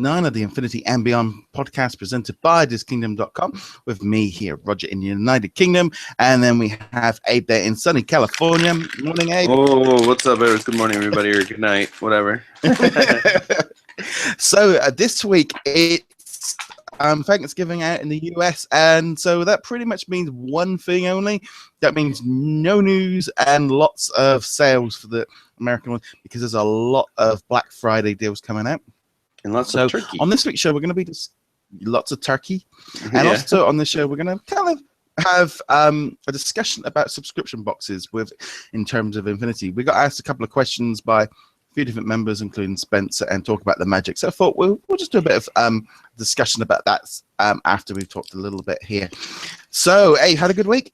9 of the Infinity and Beyond podcast presented by ThisKingdom.com with me here, Roger, in the United Kingdom. And then we have Abe there in sunny California. Morning, Abe. Oh, what's up, Eric? Good morning, everybody, or good night, whatever. So this week, it's Thanksgiving out in the US, and so that pretty much means one thing only. That means no news and lots of sales for the American one, because there's a lot of Black Friday deals coming out. And lots of turkey. On this week's show, we're going to be lots of turkey. And also on this show, we're going to kind of have a discussion about subscription boxes in terms of Infinity. We got asked a couple of questions by a few different members, including Spencer, and talk about the magic. So I thought we'll just do a bit of discussion about that after we've talked a little bit here. So, hey, had a good week?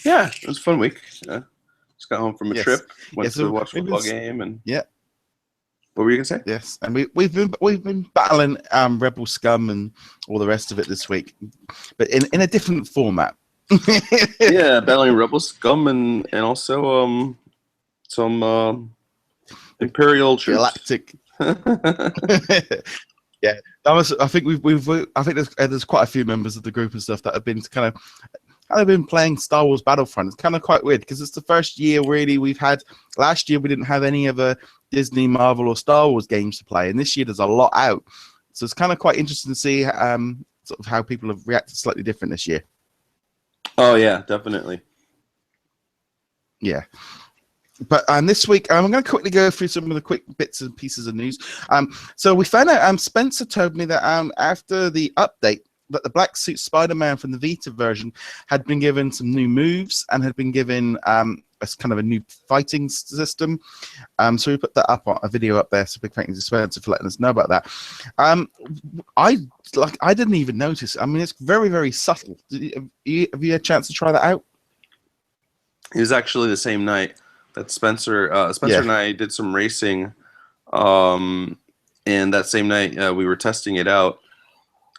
Yeah, it was a fun week. Just got home from a trip, went to watch a football game, and What were you gonna say? Yes, and we've been battling Rebel Scum and all the rest of it this week, but in a different format. Yeah, battling Rebel Scum and also some Imperial troops. Galactic. Yeah, that was. I think I think there's quite a few members of the group and stuff that have been kind of been playing Star Wars Battlefront. It's kind of quite weird because it's the first year really we've had. Last year we didn't have any other Disney, Marvel, or Star Wars games to play, and this year there's a lot out. So it's kind of quite interesting to see sort of how people have reacted slightly different this year. Oh yeah, definitely. Yeah. But this week, I'm going to quickly go through some of the quick bits and pieces of news. So we found out, Spencer told me that after the update, that the Black Suit Spider-Man from the Vita version had been given some new moves and had been given a kind of a new fighting system. So we put that up on a video up there. So big thank you to Spencer for letting us know about that. I didn't even notice. I mean, it's very, very subtle. Have you had a chance to try that out? It was actually the same night that Spencer and I did some racing, and that same night we were testing it out.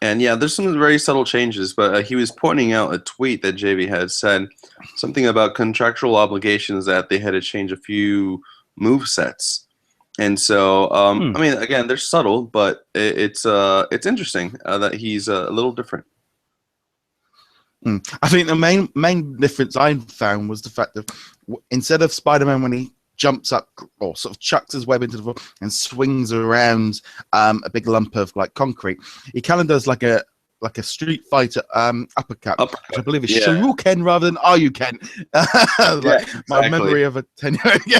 And yeah, there's some very subtle changes, but he was pointing out a tweet that JV had said something about contractual obligations that they had to change a few move sets. And so, I mean, again, they're subtle, but it's interesting that he's a little different. I think the main difference I found was the fact that instead of Spider-Man when he jumps up or sort of chucks his web into the floor and swings around a big lump of like concrete, he kind of does like a Street Fighter uppercut. Which I believe is Shoryuken rather than Ayuken. My memory of a 10-year.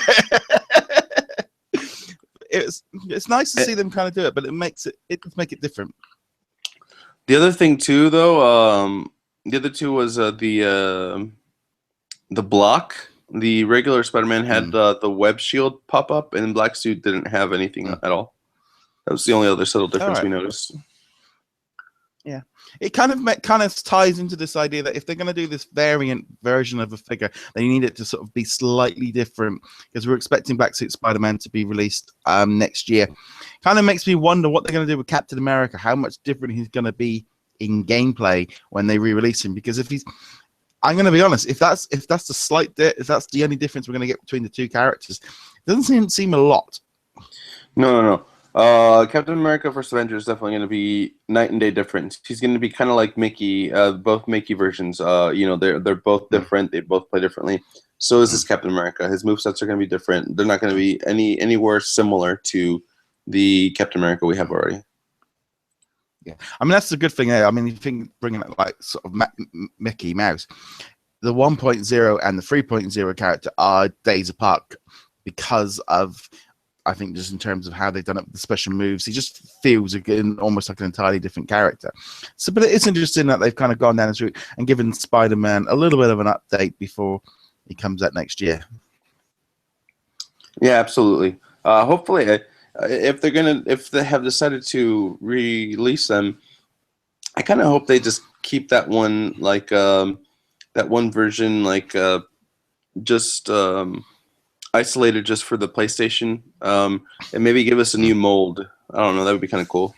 It's nice to see them kind of do it, but it makes it different. The other thing too, though, the other two was the block. The regular Spider-Man had the web shield pop up, and Black Suit didn't have anything at all. That was the only other subtle difference we noticed. Yeah, it kind of ties into this idea that if they're going to do this variant version of a figure, they need it to sort of be slightly different, because we're expecting Black Suit Spider-Man to be released next year. Kind of makes me wonder what they're going to do with Captain America, how much different he's going to be in gameplay when they re-release him, because I'm going to be honest, if that's the only difference we're going to get between the two characters, it doesn't seem a lot. No. Captain America First Avenger is definitely going to be night and day difference. He's going to be kind of like Mickey, both Mickey versions. They're both different. They both play differently. So is this Captain America. His movesets are going to be different. They're not going to be anywhere similar to the Captain America we have already. Yeah, I mean that's the good thing. I mean, you think bringing it like sort of Mickey Mouse, the 1.0 and the 3.0 character are days apart because of, I think, just in terms of how they've done it with the special moves. He just feels again almost like an entirely different character. So, but it is interesting that they've kind of gone down this route and given Spider-Man a little bit of an update before he comes out next year. Yeah, absolutely. Hopefully. If they have decided to release them, I kind of hope they just keep that one version just isolated just for the PlayStation, and maybe give us a new mold. I don't know. That would be kind of cool.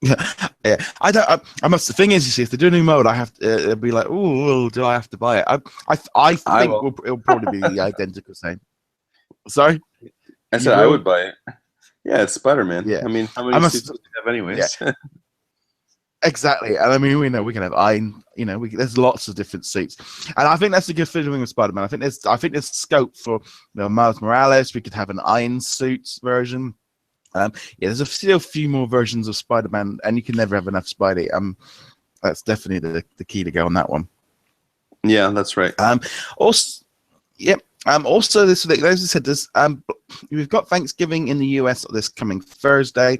Yeah. I must. The thing is, you see, if they do a new mode, I have to. It'll be like, oh, do I have to buy it? I think it'll probably be the identical same. Sorry. I said I would buy it. Yeah, it's Spider-Man. Yeah, I mean, how I many must. suits do we have Yeah, anyways? exactly. And I mean, we know we can have iron. There's lots of different suits, and I think that's a good feeling with Spider-Man. I think there's scope for Miles Morales. We could have an iron suit version. Yeah, there's still a few more versions of Spider-Man, and you can never have enough Spidey. That's definitely the key to go on that one. Yeah, that's right. Also, yep. Also, this as I said, we've got Thanksgiving in the US this coming Thursday,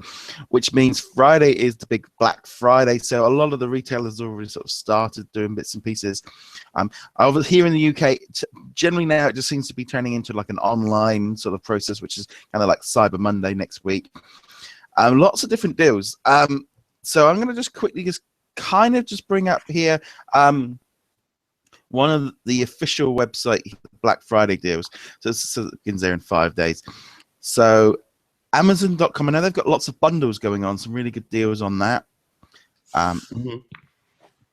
which means Friday is the big Black Friday. So a lot of the retailers already sort of started doing bits and pieces. Over here in the UK, generally now it just seems to be turning into like an online sort of process, which is kind of like Cyber Monday next week. Lots of different deals. So I'm going to just quickly just bring up here. One of the official website Black Friday deals. So it begins there in 5 days. So Amazon.com, I know they've got lots of bundles going on, some really good deals on that.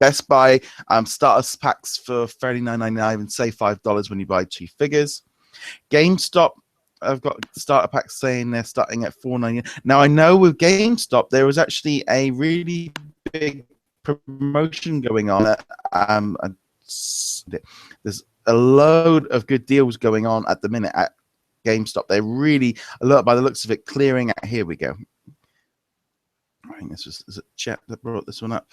Best Buy starter packs for $39.99 and save $5 when you buy 2 figures. GameStop, I've got starter packs saying they're starting at $4.99. Now I know with GameStop there was actually a really big promotion going on at there's a load of good deals going on at the minute at GameStop. They're really, by the looks of it, clearing out. Here we go. I think is it Chet that brought this one up?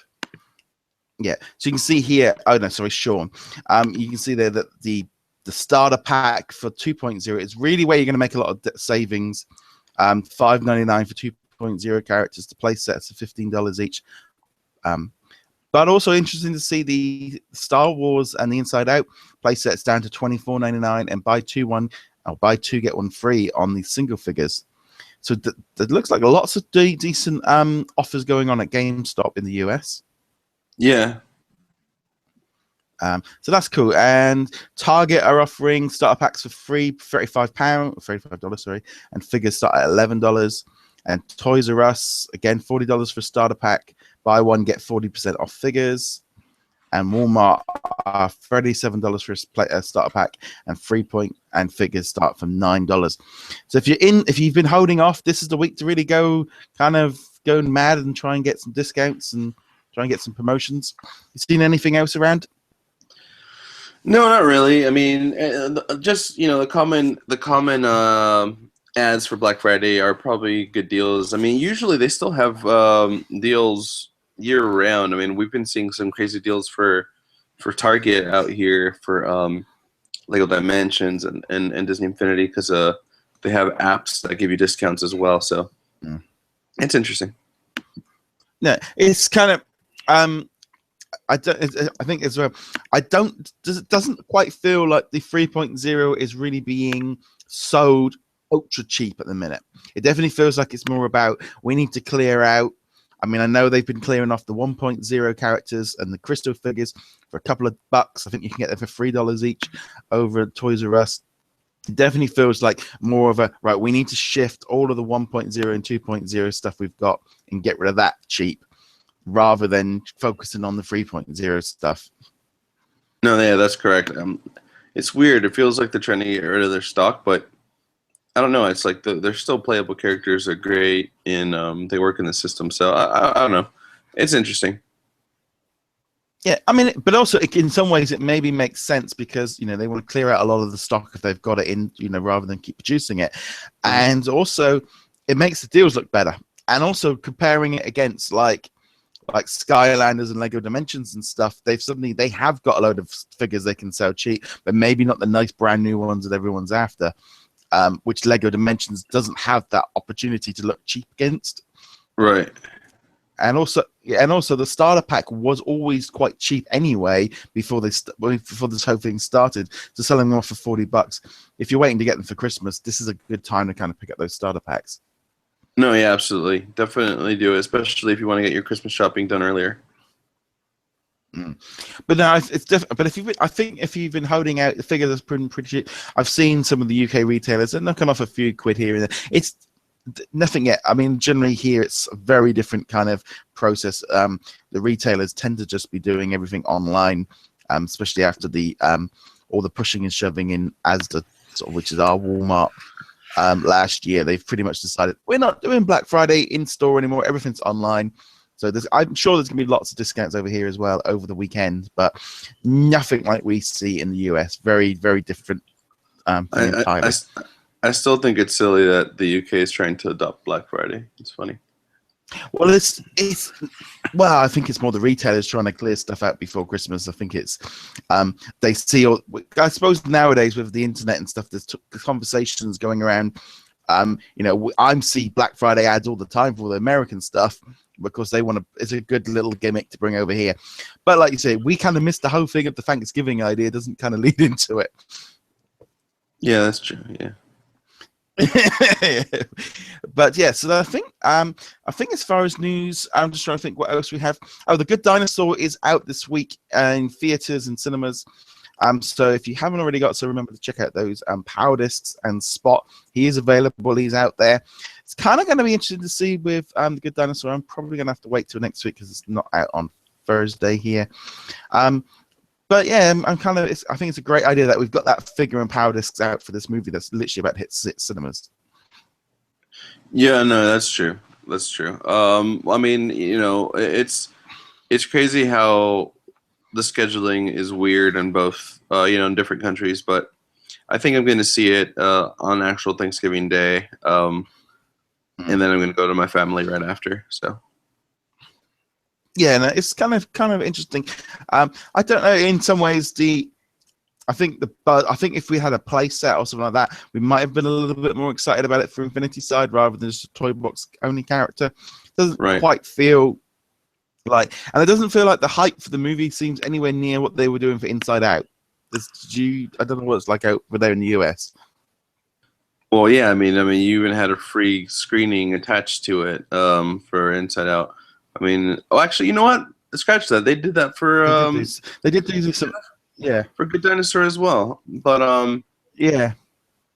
Yeah. So you can see here. Oh no, sorry, Sean. You can see there that the starter pack for 2.0 is really where you're going to make a lot of savings. $5.99 for 2.0 characters. The play sets are $15 each. But also interesting to see the Star Wars and the Inside Out playsets down to $24.99 and buy two get one free on the single figures. So it looks like lots of decent offers going on at GameStop in the US. Yeah. So that's cool. And Target are offering starter packs for free, $35, sorry, and figures start at $11. And Toys R Us, again, $40 for a starter pack. Buy one, get 40% off figures. And Walmart are $37 for a starter pack, and 3-point and figures start from $9. So if you've been holding off, this is the week to really go mad and try and get some discounts and try and get some promotions. You seen anything else around? No, not really. I mean, just the common ads for Black Friday are probably good deals. I mean, usually they still have deals year round. I mean, we've been seeing some crazy deals for Target out here for Lego Dimensions and Disney Infinity because they have apps that give you discounts as well. So it's interesting. No, it's kind of I think as well. It doesn't quite feel like the 3.0 is really being sold ultra cheap at the minute. It definitely feels like it's more about we need to clear out. I mean, I know they've been clearing off the 1.0 characters and the crystal figures for a couple of bucks. I think you can get them for $3 each over at Toys R Us. It definitely feels like more of a right. We need to shift all of the 1.0 and 2.0 stuff we've got and get rid of that cheap, rather than focusing on the 3.0 stuff. No, yeah, that's correct. It's weird. It feels like they're trying to get rid of their stock, but I don't know. It's like they're still playable characters. They're great, and they work in the system. So I don't know. It's interesting. Yeah, I mean, but also in some ways it maybe makes sense because they want to clear out a lot of the stock if they've got it in, rather than keep producing it, and also it makes the deals look better. And also comparing it against like Skylanders and Lego Dimensions and stuff, they have got a load of figures they can sell cheap, but maybe not the nice brand new ones that everyone's after. Which Lego Dimensions doesn't have that opportunity to look cheap against. Right. And also the starter pack was always quite cheap anyway before this whole thing started. So selling them off for $40. If you're waiting to get them for Christmas, this is a good time to kind of pick up those starter packs. No, yeah, absolutely. Definitely do it, especially if you want to get your Christmas shopping done earlier. But no, it's different. But if you've been holding out, the figure that's pretty cheap. I've seen some of the UK retailers and knocking off a few quid here and there. It's nothing yet. I mean, generally here it's a very different kind of process. The retailers tend to just be doing everything online, especially after the all the pushing and shoving in Asda, which is our Walmart, last year. They've pretty much decided we're not doing Black Friday in store anymore. Everything's online. So I'm sure there's going to be lots of discounts over here as well over the weekend, but nothing like we see in the US. Very, very different. I still think it's silly that the UK is trying to adopt Black Friday. It's funny. Well, well, I think it's more the retailers trying to clear stuff out before Christmas. I think it's they see. I suppose nowadays with the internet and stuff, there's conversations going around. I see Black Friday ads all the time for all the American stuff because they want to. It's a good little gimmick to bring over here. But like you say, we kind of missed the whole thing of the Thanksgiving idea. Doesn't kind of lead into it. Yeah, that's true. Yeah. But yeah, so I think as far as news, I'm just trying to think what else we have. Oh, The Good Dinosaur is out this week in theaters and cinemas. So if you haven't already got, so remember to check out those Power Discs and Spot. He is available. He's out there. It's kind of going to be interesting to see with The Good Dinosaur. I'm probably going to have to wait till next week because it's not out on Thursday here. But yeah, I think it's a great idea that we've got that figure and Power Discs out for this movie that's literally about to hit cinemas. Yeah, no, that's true. That's true. I mean, it's crazy how the scheduling is weird in both, in different countries. But I think I'm going to see it on actual Thanksgiving Day, and then I'm going to go to my family right after. So. Yeah, no, it's kind of interesting. I don't know. In some ways, I think if we had a play set or something like that, we might have been a little bit more excited about it for Infinity side rather than just a toy box only character. It doesn't quite feel like, and it doesn't feel like the hype for the movie seems anywhere near what they were doing for Inside Out. I don't know what it's like over there in the US. Well, yeah, I mean, you even had a free screening attached to it for Inside Out. I mean, actually, you know what? Scratch that. They did that for they did do some, yeah, for Good Dinosaur as well. But yeah,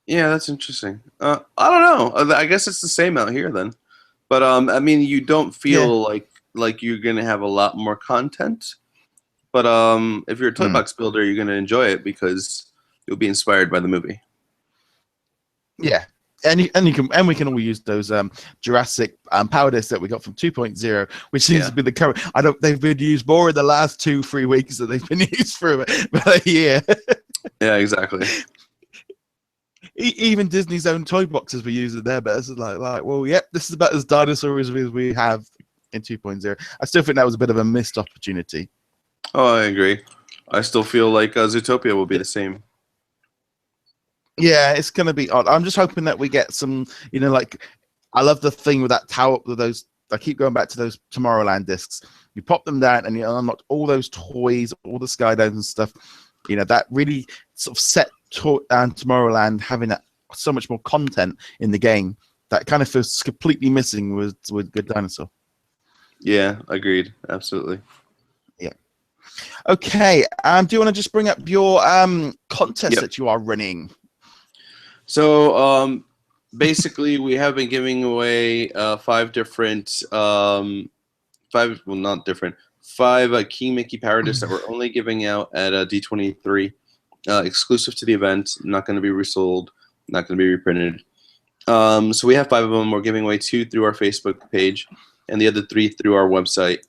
that's interesting. I don't know. I guess it's the same out here then. But I mean, you don't feel like you're gonna have a lot more content. But if you're a toy box builder, you're gonna enjoy it because you'll be inspired by the movie. Yeah. And we can all use those Jurassic Power Discs that we got from 2.0, which seems to be the current. They've been used more in the last 2-3 weeks than they've been used for about a year. Yeah, exactly. Even Disney's own toy boxes were using there, but it's like, well, yep, this is about as dinosaur as we have in 2.0. I still think that was a bit of a missed opportunity. Oh, I agree. I still feel like Zootopia will be the same. Yeah, it's going to be odd. I'm just hoping that we get some, I love the thing with that tower, with those, I keep going back to those Tomorrowland discs. You pop them down and you unlock all those toys, all the skydives and stuff. That really sort of set Tomorrowland having so much more content in the game that kind of feels completely missing with Good Dinosaur. Yeah, agreed. Absolutely. Yeah. Okay. Do you want to just bring up your contest that you are running? So basically, we have been giving away 5 different, 5 King Mickey Power Discs that we're only giving out at D23, exclusive to the event, not going to be resold, not going to be reprinted. So we have 5 of them. We're giving away 2 through our Facebook page, and the other 3 through our website.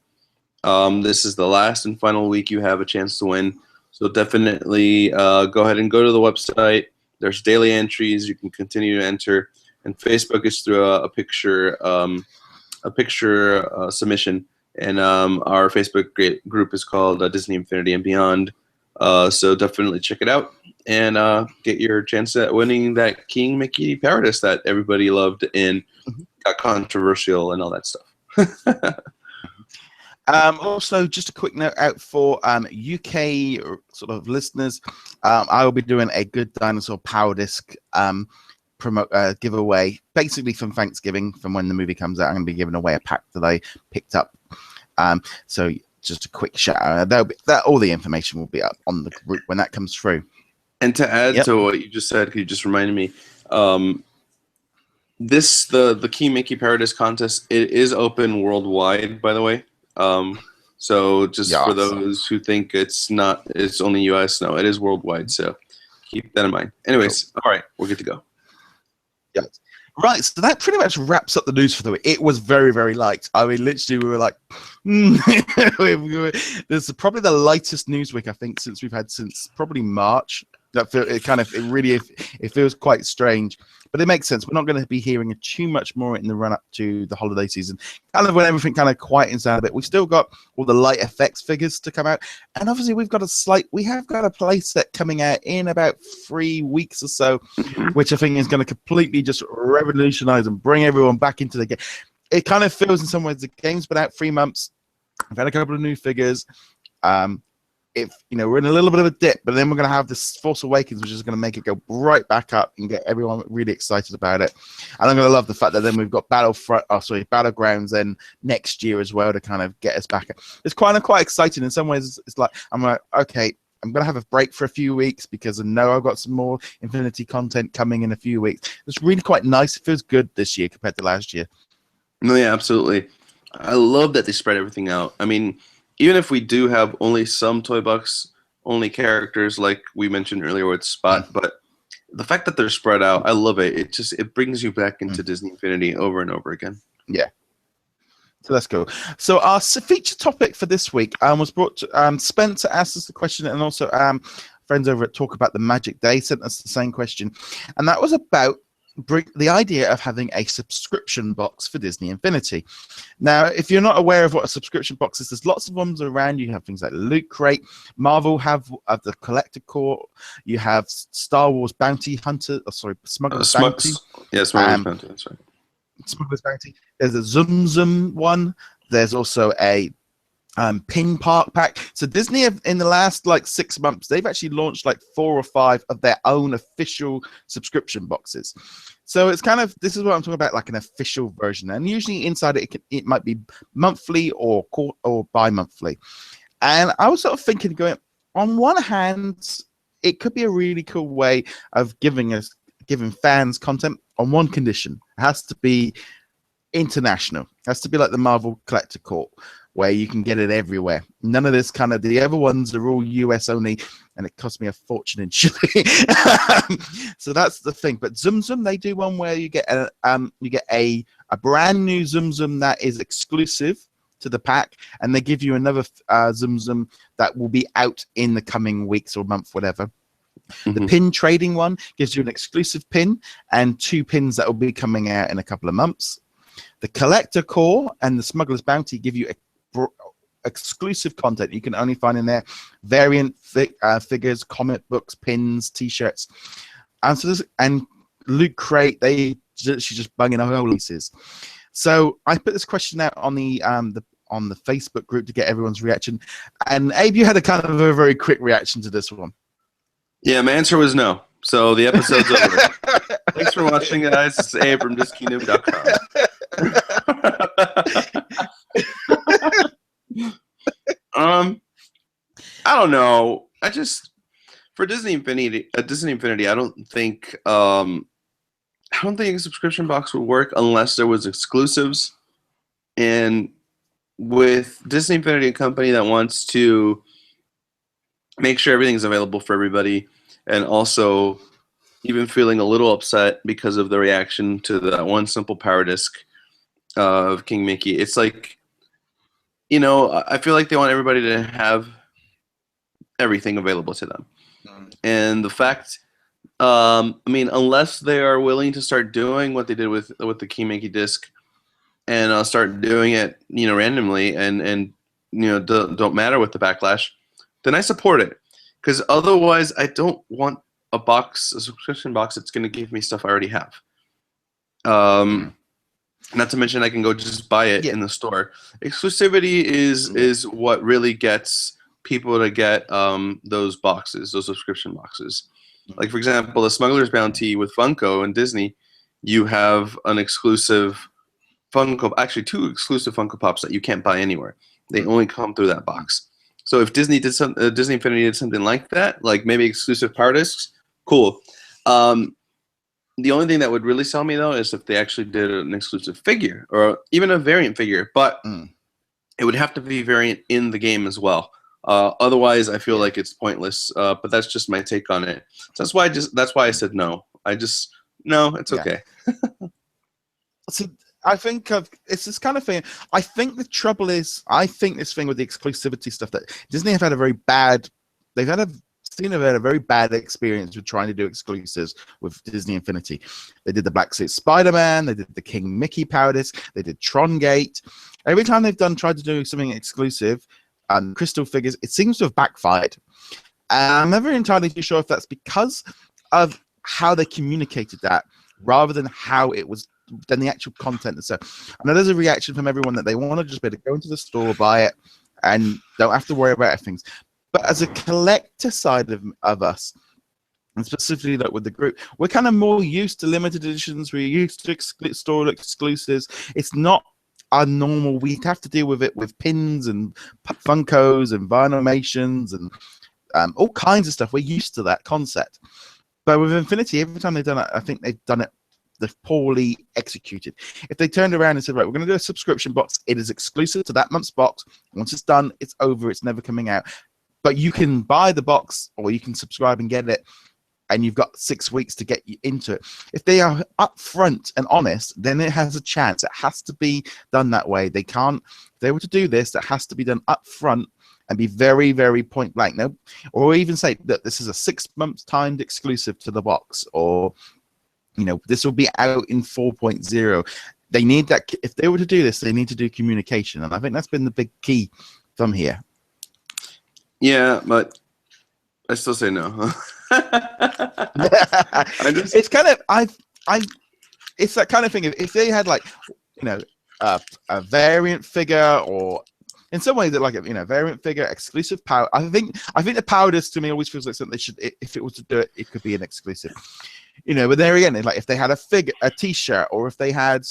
This is the last and final week you have a chance to win. So definitely go ahead and go to the website. There's daily entries. You can continue to enter, and Facebook is through a picture submission. And our Facebook group is called Disney Infinity and Beyond. So definitely check it out and get your chance at winning that King Mickey Power Disc that everybody loved and got controversial and all that stuff. Also, just a quick note out for UK sort of listeners. I will be doing a Good Dinosaur Power Disc giveaway, basically from Thanksgiving, from when the movie comes out. I'm going to be giving away a pack that I picked up. So just a quick shout out. All the information will be up on the group when that comes through. And to add to what you just said, because you just reminded me, the King Mickey Power Disc contest, it is open worldwide, by the way. So just for those who think it's only US, no, it is worldwide. So keep that in mind. Anyways, All right, we're good to go. Yeah. Right, so that pretty much wraps up the news for the week. It was very, very light. I mean, literally, we were like, this is probably the lightest news week I think since we've had since probably March. It feels quite strange, but it makes sense. We're not going to be hearing too much more in the run up to the holiday season. Kind of when everything kind of quietens down a bit. We've still got all the light effects figures to come out, and obviously we have got a playset coming out in about 3 weeks or so, which I think is going to completely just revolutionize and bring everyone back into the game. It kind of feels in some ways the game's been out 3 months. I've had a couple of new figures. If we're in a little bit of a dip, but then we're going to have this Force Awakens, which is going to make it go right back up and get everyone really excited about it. And I'm going to love the fact that then we've got Battlegrounds then next year as well to kind of get us back. It's quite exciting in some ways. It's like I'm like, okay, I'm going to have a break for a few weeks because I know I've got some more Infinity content coming in a few weeks. It's really quite nice. It feels good this year compared to last year. No, yeah, absolutely. I love that they spread everything out. I mean, even if we do have only some toy box only characters, like we mentioned earlier with Spot, but the fact that they're spread out, I love it. It brings you back into Disney Infinity over and over again. Yeah. So that's cool. So our feature topic for this week was brought to Spencer asked us the question, and also friends over at Talk About the Magic Day sent us the same question, and that was about the idea of having a subscription box for Disney Infinity. Now, if you're not aware of what a subscription box is, there's lots of ones around. You have things like Loot Crate, Marvel have the Collector Core, you have Star Wars Bounty Hunter, Smugglers Bounty. Yeah, Smugglers Bounty, that's right. Smugglers Bounty. There's a Zum Zum one. There's also a pin park pack. So Disney in the last 6 months, they've actually launched 4 or 5 of their own official subscription boxes. So it's kind of, this is what I'm talking about, like an official version. And usually inside it might be monthly or bi-monthly. And I was sort of thinking, going, on one hand, it could be a really cool way of giving fans content on one condition. It has to be international. It has to be like the Marvel Collector Core, where you can get it everywhere. None of this kind of, the other ones are all US only, and it cost me a fortune in shipping. So that's the thing. But Zum Zum, they do one where you get a brand new Zum Zum that is exclusive to the pack, and they give you another Zum Zum that will be out in the coming weeks or month, whatever. The pin trading one gives you an exclusive pin and 2 pins that will be coming out in a couple of months. The Collector Core and the Smuggler's Bounty give you exclusive content you can only find in there, variant figures, comic books, pins, t-shirts, and Loot Crate, she's just bunging her releases. So I put this question out on the Facebook group to get everyone's reaction, and Abe, you had a kind of a very quick reaction to this one. Yeah, my answer was no. So the episode's over. Thanks for watching, guys. This is Abe from DisneyNoob.com. I don't know. For Disney Infinity, I don't think a subscription box would work unless there was exclusives. And with Disney Infinity, a company that wants to make sure everything's available for everybody, and also even feeling a little upset because of the reaction to that one simple power disc of King Mickey. It's like, I feel like they want everybody to have everything available to them. And the fact, unless they are willing to start doing what they did with the King Mickey disc, and start doing it, randomly, and don't matter with the backlash, then I support it. Because otherwise, I don't want a subscription box that's going to give me stuff I already have. Not to mention, I can go just buy it in the store. Exclusivity is what really gets people to get those subscription boxes. Like, for example, the Smugglers Bounty with Funko and Disney, you have an exclusive Funko, actually 2 exclusive Funko Pops that you can't buy anywhere. They only come through that box. So if Disney Infinity did something like that, like maybe exclusive power discs, cool. The only thing that would really sell me, though, is if they actually did an exclusive figure or even a variant figure. But it would have to be variant in the game as well. Otherwise, I feel like it's pointless. But that's just my take on it. So that's why I said no. No, it's Yeah. okay. So I think it's this kind of thing. I think the trouble is, I think this thing with the exclusivity stuff that Disney have had a very bad. They've had a very bad experience with trying to do exclusives with Disney Infinity. They did the Black Suit Spider-Man, they did the King Mickey Power Disc, they did Tron Gate. Every time they've tried to do something exclusive, crystal figures, it seems to have backfired. And I'm never entirely too sure if that's because of how they communicated that, rather than how it was than the actual content itself. I know there's a reaction from everyone that they want to just be able to go into the store, buy it, and don't have to worry about things. But as a collector side of us, and specifically like with the group, we're kind of more used to limited editions. We're used to store exclusives. It's not our normal. We have to deal with it with pins and Funkos and Vinylmations and all kinds of stuff. We're used to that concept. But with Infinity, every time they've done it, I think they've done it. They've poorly executed. If they turned around and said, right, we're going to do a subscription box, it is exclusive to that month's box. Once it's done, it's over. It's never coming out. But you can buy the box or you can subscribe and get it, and you've got 6 weeks to get you into it. If they are upfront and honest, then it has a chance. It has to be done that way. They can't. If they were to do this, that has to be done upfront and be very, very point blank. No, or even say that this is a 6 months timed exclusive to the box, or this will be out in 4.0. They need that. If they were to do this, they need to do communication, and I think that's been the big key from here. Yeah, but I still say no. It's kind of it's that kind of thing. If they had like a variant figure, or in some way that like variant figure exclusive power. I think the power disc to me always feels like something they should. If it was to do it, it could be an exclusive. But there again, like if they had a T-shirt, or if they had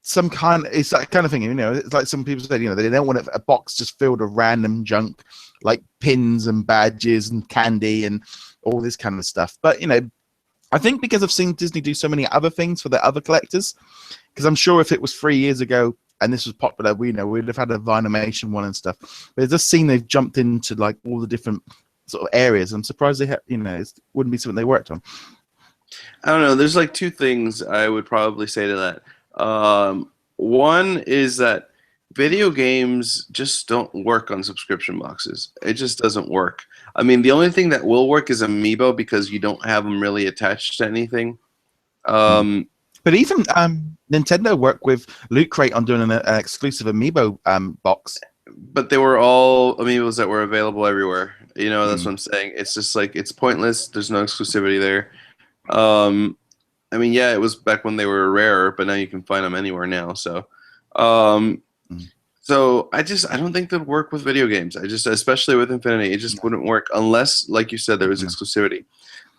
some kind, it's that kind of thing. It's like some people said, they don't want a box just filled with random junk like pins and badges and candy and all this kind of stuff. But I think because I've seen Disney do so many other things for their other collectors, because I'm sure if it was 3 years ago and this was popular, we'd have had a Vinylmation one and stuff. But it does seem they've jumped into like all the different sort of areas. I'm surprised they have, it wouldn't be something they worked on. I don't know. There's like two things I would probably say to that. One is that video games just don't work on subscription boxes. It just doesn't work. I mean, the only thing that will work is Amiibo, because you don't have them really attached to anything. But even Nintendo worked with Loot Crate on doing an exclusive Amiibo box. But they were all Amiibos that were available everywhere. That's what I'm saying. It's just like, it's pointless. There's no exclusivity there. I mean, yeah, it was back when they were rare, but now you can find them anywhere now. So, so I don't think that would work with video games. Especially with Infinity, it just wouldn't work unless, like you said, there was exclusivity.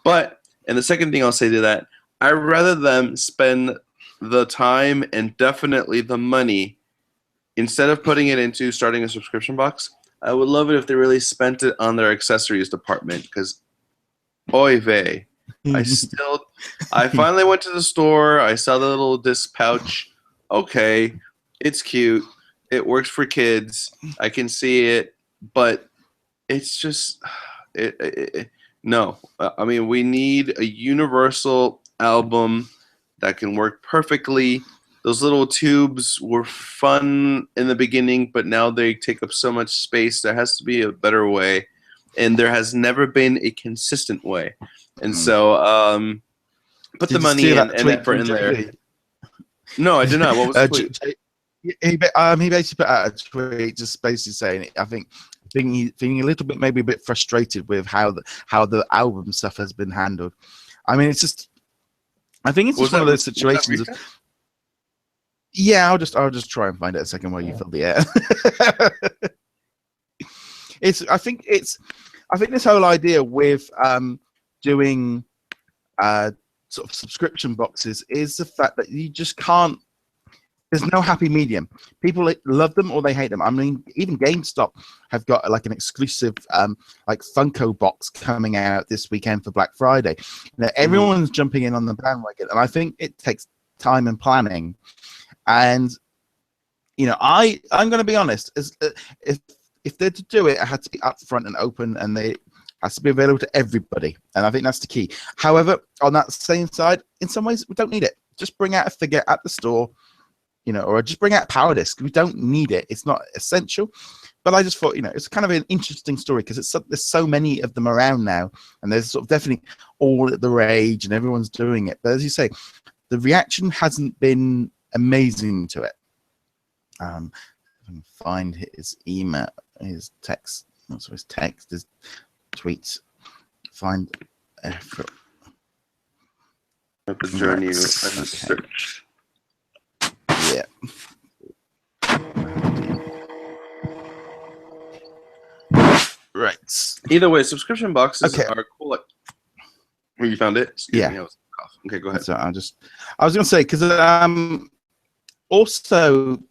But, and the second thing I'll say to that, I'd rather them spend the time and definitely the money, instead of putting it into starting a subscription box. I would love it if they really spent it on their accessories department, because oy vey. I finally went to the store. I saw the little disc pouch. Okay, it's cute. It works for kids. I can see it, but it's just no. I mean, we need a universal album that can work perfectly. Those little tubes were fun in the beginning, but now they take up so much space. There has to be a better way, and there has never been a consistent way. And so, put the money and effort in there. No, I did not. What was the tweet? He basically put out a tweet just basically saying, I think feeling a little bit, maybe a bit frustrated with how the album stuff has been handled. I mean, it's just, I think it's just one of those situations. Yeah, I'll just try and find it a second while you fill the air. I think this whole idea with doing sort of subscription boxes is the fact that you just can't. There's no happy medium. People love them or they hate them. I mean, even GameStop have got like an exclusive like Funko box coming out this weekend for Black Friday. Everyone's jumping in on the bandwagon, and I think it takes time and planning. And I'm going to be honest. If they're to do it, it had to be upfront and open, and Has to be available to everybody, and I think that's the key. However, on that same side, in some ways, we don't need it. Just bring out a figure at the store, or just bring out a power disc. We don't need it. It's not essential. But I just thought, it's kind of an interesting story because there's so many of them around now, and there's sort of definitely all at the rage, and everyone's doing it. But as you say, the reaction hasn't been amazing to it. If I can find his email, his text, also his text, his tweets. Find The journey and okay. search. Yeah. Right. Either way, subscription boxes Okay. are cool. You found it? Excuse Yeah. me, I was off. Okay, go ahead. So I was going to say, because also,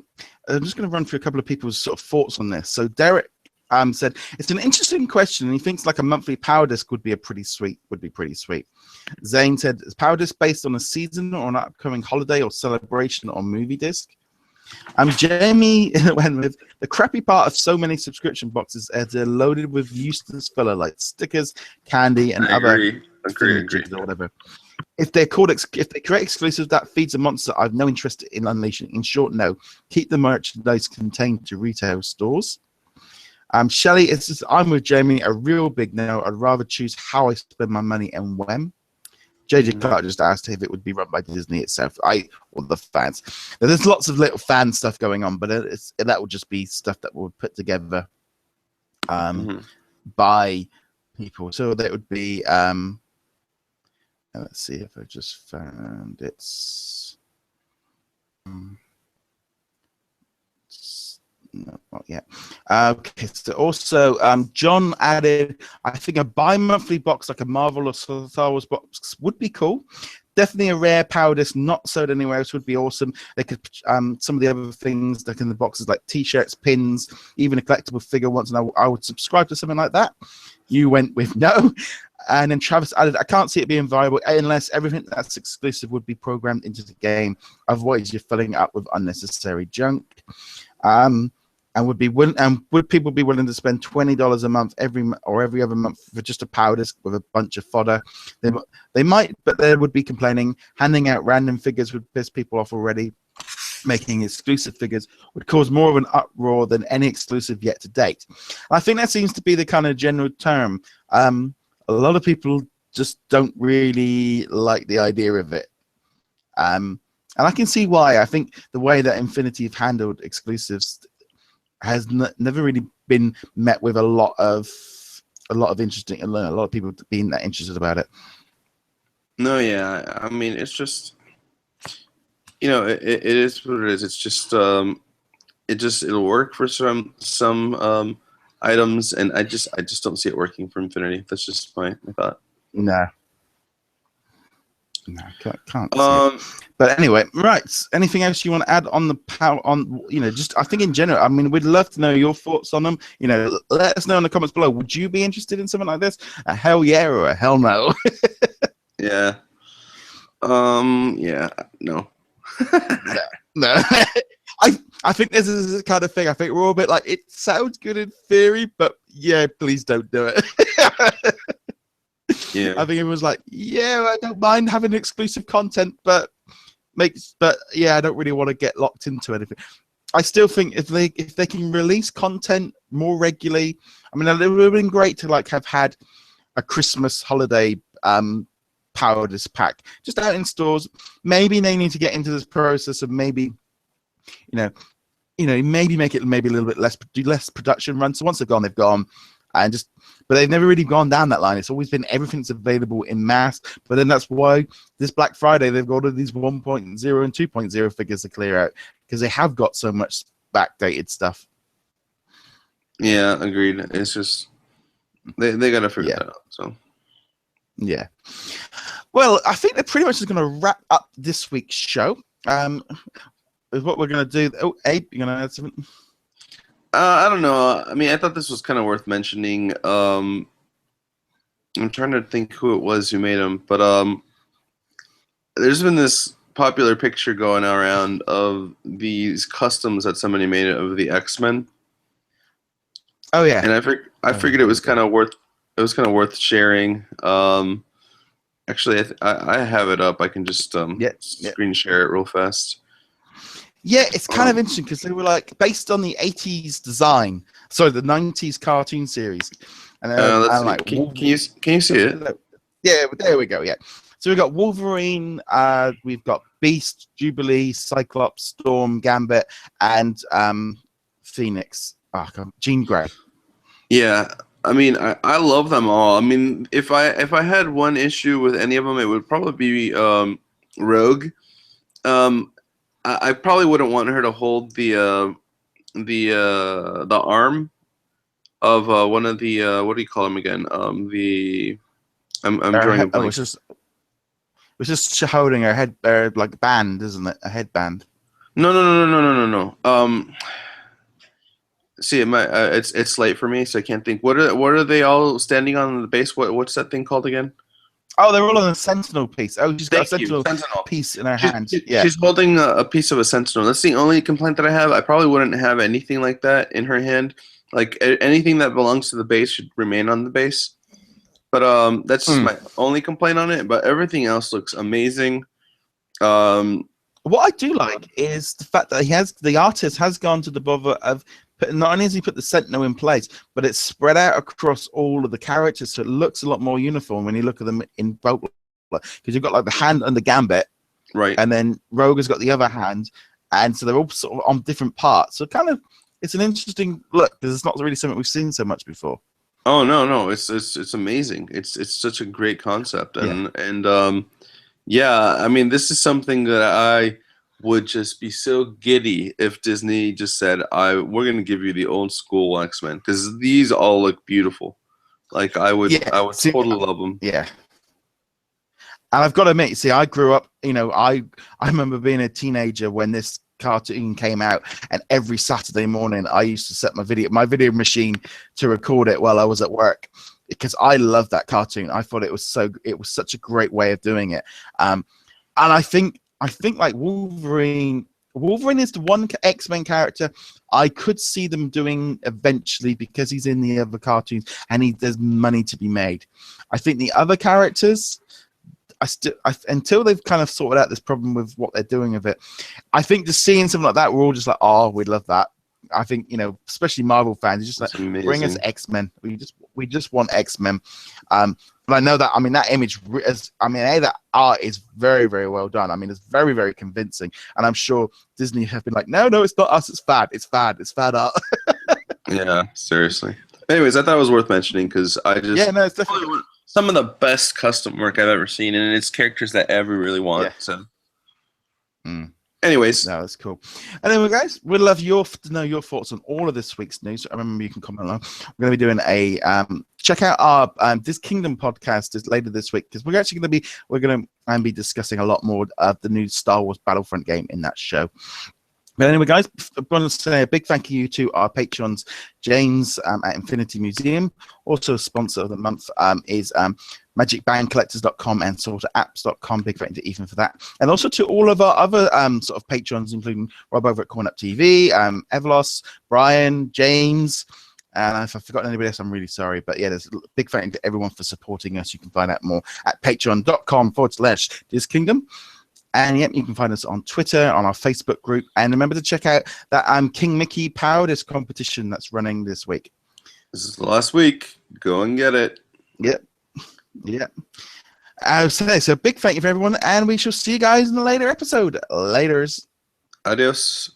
I'm just going to run through a couple of people's sort of thoughts on this. So Derek said it's an interesting question, and he thinks like a monthly power disc would be pretty sweet. Zane said, is power disc based on a season or an upcoming holiday or celebration or movie disc? Jamie went with the crappy part of so many subscription boxes as they're loaded with useless filler like stickers, candy, and Agree. or whatever. If they create exclusives that feeds a monster, I've no interest in unleashing. In short, no. Keep the merchandise contained to retail stores. Shelley, I'm with Jamie. A real big no. I'd rather choose how I spend my money and when. JJ Clark just asked if it would be run by Disney itself, or the fans. Now, there's lots of little fan stuff going on, but that would just be stuff that will put together by people. So that would be. Let's see if I just found it. No, not yet. Okay, so also John added, I think a bi-monthly box like a Marvel or Star Wars box would be cool. Definitely a rare power disc not sold anywhere else would be awesome. They could some of the other things like in the boxes like t-shirts, pins, even a collectible figure once, and I would subscribe to something like that. You went with no. And then Travis added, I can't see it being viable unless everything that's exclusive would be programmed into the game. Otherwise, you're filling it up with unnecessary junk. And would people be willing to spend $20 a month every other month for just a power disc with a bunch of fodder? They might, but they would be complaining. Handing out random figures would piss people off already. Making exclusive figures would cause more of an uproar than any exclusive yet to date. I think that seems to be the kind of general term. A lot of people just don't really like the idea of it. And I can see why. I think the way that Infinity have handled exclusives has never really been met with a lot of interesting, a lot of people being that interested about it. No, yeah. I mean, it's just, it is what it is. It's just, it'll work for some items, and I just don't see it working for Infinity. That's just my thought. No, can't see it. But anyway, right. Anything else you want to add on the power? Just I think in general. I mean, we'd love to know your thoughts on them. Let us know in the comments below. Would you be interested in something like this? A hell yeah or a hell no? Yeah. Yeah. No. No. I think this is the kind of thing. I think we're all a bit like, it sounds good in theory, but yeah, please don't do it. Yeah. I think it was like, yeah, I don't mind having exclusive content, but yeah, I don't really want to get locked into anything. I still think if they can release content more regularly, I mean, it would have been great to have had a Christmas holiday power disc pack just out in stores. Maybe they need to get into this process of maybe maybe make it maybe a little bit less production run. So once they've gone, but they've never really gone down that line. It's always been everything's available in mass. But then that's why this Black Friday they've got all these 1.0 and 2.0 figures to clear out because they have got so much backdated stuff. Yeah, agreed. It's just they got to figure that out. So yeah. Well, I think they're pretty much just going to wrap up this week's show. Is what we're going to do. Oh, Abe, you're going to add something? I don't know. I mean, I thought this was kind of worth mentioning. I'm trying to think who it was who made them, but there's been this popular picture going around of these customs that somebody made of the X-Men. Oh yeah. And I figured it was kind of worth it was kind of worth sharing. Actually, I have it up. I can just screen share it real fast. Yeah, it's kind of interesting because they were like based on the 80s design, sorry, the 90s cartoon series. And let's see. like, can you see it? Yeah, there we go. Yeah. So we've got Wolverine, we've got Beast, Jubilee, Cyclops, Storm, Gambit, and Phoenix. Jean Grey. Yeah, I mean, I love them all. I mean, if I had one issue with any of them, it would probably be Rogue. I probably wouldn't want her to hold the arm of one of the what do you call them again? I'm drawing a blank. It's just holding her head, like band, isn't it? A headband. No. See, it's late for me, so I can't think. What are they all standing on the base? What's that thing called again? Oh, they're all on a sentinel piece. Oh, she's got a sentinel piece in her hand. Yeah, she's holding a piece of a sentinel. That's the only complaint that I have. I probably wouldn't have anything like that in her hand. Like anything that belongs to the base should remain on the base. But that's just my only complaint on it. But everything else looks amazing. What I do like is the fact that the artist has gone to the bother of not only has he put the sentinel in place, but it's spread out across all of the characters, so it looks a lot more uniform when you look at them in both. Because you've got like the hand and the Gambit, right, and then Rogue has got the other hand, and so they're all sort of on different parts. So it's an interesting look because it's not really something we've seen so much before. Oh no, it's amazing. It's such a great concept, and yeah, I mean, this is something that I would just be so giddy if Disney just said, we're going to give you the old school X-Men, because these all look beautiful. Like I would totally love them. Yeah. And I've got to admit, I grew up, I remember being a teenager when this cartoon came out, and every Saturday morning I used to set my video machine to record it while I was at work, because I loved that cartoon. I thought it was such a great way of doing it. And I think like Wolverine is the one X-Men character I could see them doing eventually, because he's in the other cartoons and there's money to be made. I think the other characters, until they've kind of sorted out this problem with what they're doing with it, I think just seeing something like that, we're all just like, oh, we'd love that. I think, especially Marvel fans, just like, bring us X-Men. We just want X-Men. But I know that, that image that art is very, very well done. It's very, very convincing. And I'm sure Disney have been like, no, it's not us. It's fad. It's fad art. Yeah, seriously. Anyways, I thought it was worth mentioning because it's definitely some of the best custom work I've ever seen, and it's characters that everyone really want. So. Anyways, no, that's cool. And then, guys, we'd love to know your thoughts on all of this week's news. I remember you can comment on. We're going to be doing a check out our This Kingdom podcast later this week, because we're actually going to be discussing a lot more of the new Star Wars Battlefront game in that show. But anyway, guys, I want to say a big thank you to our patrons, James at Infinity Museum. Also, sponsor of the month is magicbandcollectors.com and sorterapps.com. Big thank you to Ethan for that. And also to all of our other sort of patrons, including Rob over at Corn Up TV, Everloss, Brian, James. And if I've forgotten anybody else, I'm really sorry. But yeah, there's a big thank you to everyone for supporting us. You can find out more at patreon.com/thiskingdom. And yep, you can find us on Twitter, on our Facebook group. And remember to check out that King Mickey Powerless competition that's running this week. This is the last week. Go and get it. Yep. So big thank you for everyone. And we shall see you guys in a later episode. Laters. Adios.